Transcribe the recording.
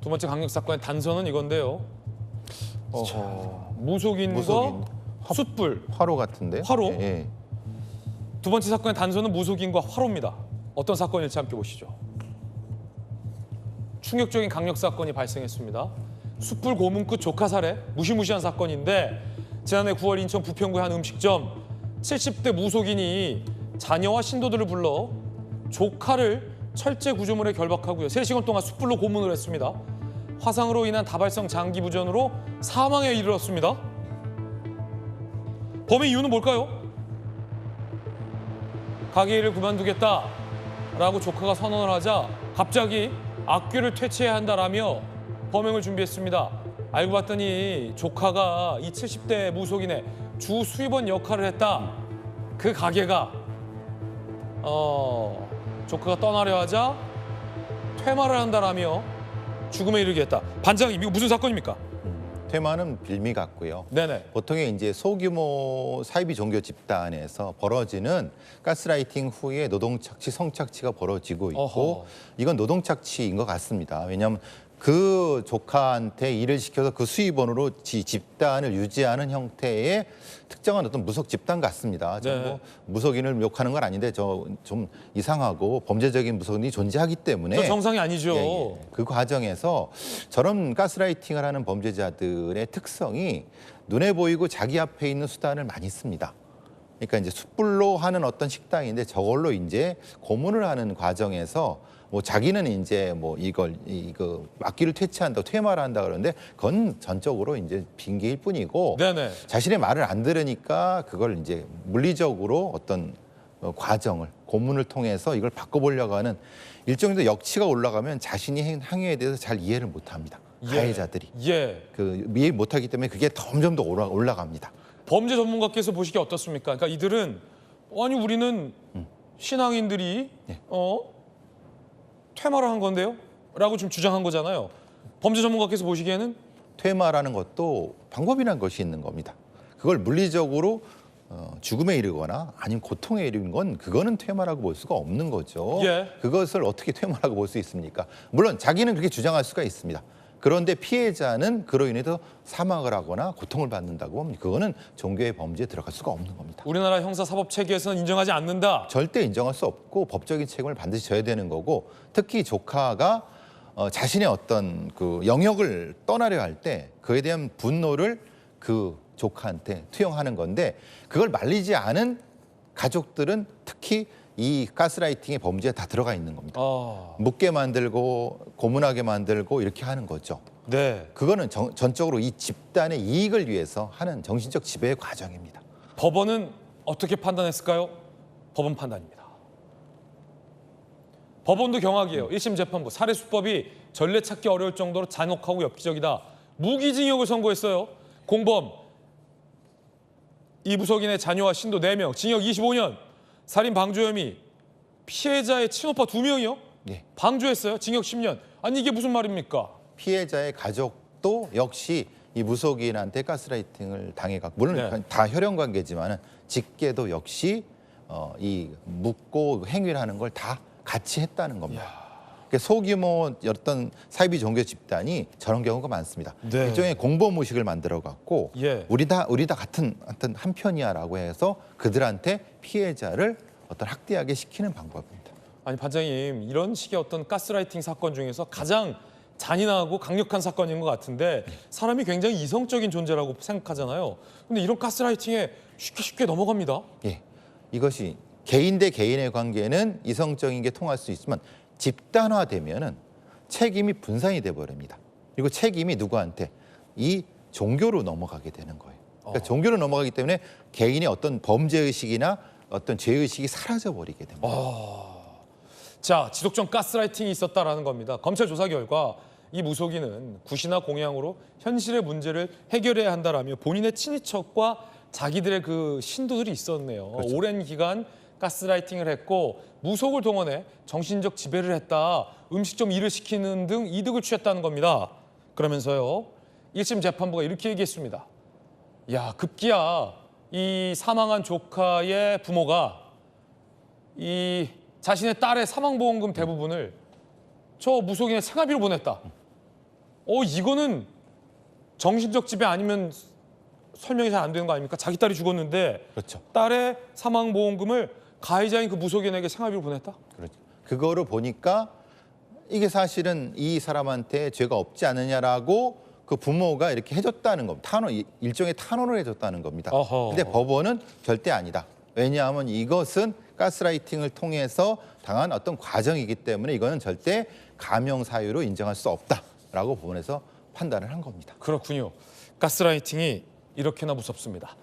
두 번째 강력 사건의 단서는 이건데요. 무속인과 무속인. 숯불. 화로 같은데. 화로? 예. 두 번째 사건의 단서는 무속인과 화로입니다. 어떤 사건일지 함께 보시죠. 충격적인 강력 사건이 발생했습니다. 숯불 고문 끝 조카 살해, 무시무시한 사건인데 지난해 9월 인천 부평구의 한 음식점 70대 무속인이 자녀와 신도들을 불러 조카를 철제 구조물에 결박하고요. 3시간 동안 숯불로 고문을 했습니다. 화상으로 인한 다발성 장기 부전으로 사망에 이르렀습니다. 범행 이유는 뭘까요? 가게 일을 그만두겠다라고 조카가 선언을 하자 갑자기 악귀를 퇴치해야 한다라며 범행을 준비했습니다. 알고 봤더니 조카가 이 70대 무속인의 주 수입원 역할을 했다. 그 가게가 조카가 떠나려 하자 퇴마를 한다라며 죽음에 이르게 했다. 반장님, 이거 무슨 사건입니까? 테마는 빌미 같고요. 네네. 보통의 이제 소규모 사이비 종교 집단에서 벌어지는 가스라이팅 후에 노동착취, 성착취가 벌어지고 있고 어허. 이건 노동착취인 것 같습니다. 왜냐하면 그 조카한테 일을 시켜서 그 수입원으로 집단을 유지하는 형태의 특정한 어떤 무속 집단 같습니다. 네. 뭐 무속인을 욕하는 건 아닌데 좀 이상하고 범죄적인 무속인이 존재하기 때문에 저 정상이 아니죠. 예. 그 과정에서 저런 가스라이팅을 하는 범죄자들의 특성이 눈에 보이고 자기 앞에 있는 수단을 많이 씁니다. 그러니까 이제 숯불로 하는 어떤 식당인데 저걸로 이제 고문을 하는 과정에서 뭐 자기는 이제 뭐 이거 악기를 퇴치한다, 퇴마를 한다 그러는데 그건 전적으로 이제 핑계일 뿐이고 네네. 자신의 말을 안 들으니까 그걸 이제 물리적으로 어떤 과정을 고문을 통해서 이걸 바꿔보려고 하는 일정도 역치가 올라가면 자신이 한 행위에 대해서 잘 이해를 못합니다. 가해자들이 예. 그 이해 못하기 때문에 그게 점점 더 올라갑니다. 범죄 전문가께서 보시기에 어떻습니까? 그러니까 이들은 아니 우리는 신앙인들이 네. 퇴마를 한 건데요? 라고 좀 주장한 거잖아요. 범죄 전문가께서 보시기에는 퇴마라는 것도 방법이라는 것이 있는 겁니다. 그걸 물리적으로 죽음에 이르거나 아니면 고통에 이르는 건 그거는 퇴마라고 볼 수가 없는 거죠. 예. 그것을 어떻게 퇴마라고 볼 수 있습니까? 물론 자기는 그렇게 주장할 수가 있습니다. 그런데 피해자는 그로 인해서 사망을 하거나 고통을 받는다고 하면 그거는 종교의 범죄에 들어갈 수가 없는 겁니다. 우리나라 형사사법 체계에서는 인정하지 않는다. 절대 인정할 수 없고 법적인 책임을 반드시 져야 되는 거고 특히 조카가 자신의 어떤 그 영역을 떠나려 할 때 그에 대한 분노를 그 조카한테 투영하는 건데 그걸 말리지 않은 가족들은 특히 이 가스라이팅의 범죄에 다 들어가 있는 겁니다. 묻게 만들고 고문하게 만들고 이렇게 하는 거죠. 네. 그거는 전적으로 이 집단의 이익을 위해서 하는 정신적 지배의 과정입니다. 법원은 어떻게 판단했을까요? 법원 판단입니다. 법원도 경악이에요. 1심 재판부 살해수법이 전례 찾기 어려울 정도로 잔혹하고 엽기적이다. 무기징역을 선고했어요. 공범 이 무속인의 자녀와 신도 4명, 징역 25년. 살인 방조 혐의 피해자의 친오빠 2명이요? 예. 방조했어요. 징역 10년. 아니 이게 무슨 말입니까? 피해자의 가족도 역시 이 무속인한테 가스라이팅을 당해갖고 물론 네. 다 혈연 관계지만은 직계도 역시 이 묻고 행위를 하는 걸 다 같이 했다는 겁니다. 그러니까 소규모 어떤 사이비 종교 집단이 저런 경우가 많습니다. 네. 일종의 공범의식을 만들어갖고 예. 우리 다 같은 한 편이야라고 해서 그들한테 피해자를 어떤 학대하게 시키는 방법입니다. 아니 반장님 이런 식의 어떤 가스라이팅 사건 중에서 가장 잔인하고 강력한 사건인 것 같은데 사람이 굉장히 이성적인 존재라고 생각하잖아요. 근데 이런 가스라이팅에 쉽게 넘어갑니다. 예, 이것이 개인 대 개인의 관계는 이성적인 게 통할 수 있지만 집단화되면은 책임이 분산이 돼 버립니다. 그리고 책임이 누구한테 이 종교로 넘어가게 되는 거예요. 그러니까 종교로 넘어가기 때문에 개인의 어떤 범죄 의식이나 어떤 죄 의식이 사라져 버리게 됩니다. 자, 지속적 가스라이팅이 있었다라는 겁니다. 검찰 조사 결과 이 무속인은 굿이나 공양으로 현실의 문제를 해결해야 한다라며 본인의 친인척과 자기들의 그 신도들이 있었네요. 그렇죠. 오랜 기간 가스라이팅을 했고 무속을 동원해 정신적 지배를 했다. 음식점 일을 시키는 등 이득을 취했다는 겁니다. 그러면서요. 1심 재판부가 이렇게 얘기했습니다. 야, 급기야 이 사망한 조카의 부모가 이 자신의 딸의 사망보험금 대부분을 저 무속인의 생활비로 보냈다. 이거는 정신적 지배 아니면 설명이 잘 안 되는 거 아닙니까? 자기 딸이 죽었는데 그렇죠. 딸의 사망보험금을 가해자인 그 무속인에게 생활비로 보냈다? 그렇죠. 그거를 보니까 이게 사실은 이 사람한테 죄가 없지 않느냐라고 그 부모가 이렇게 해줬다는 겁니다. 일종의 탄원을 해줬다는 겁니다. 어허. 근데 법원은 절대 아니다. 왜냐하면 이것은 가스라이팅을 통해서 당한 어떤 과정이기 때문에 이거는 절대 감형 사유로 인정할 수 없다라고 법원에서 판단을 한 겁니다. 그렇군요. 가스라이팅이 이렇게나 무섭습니다.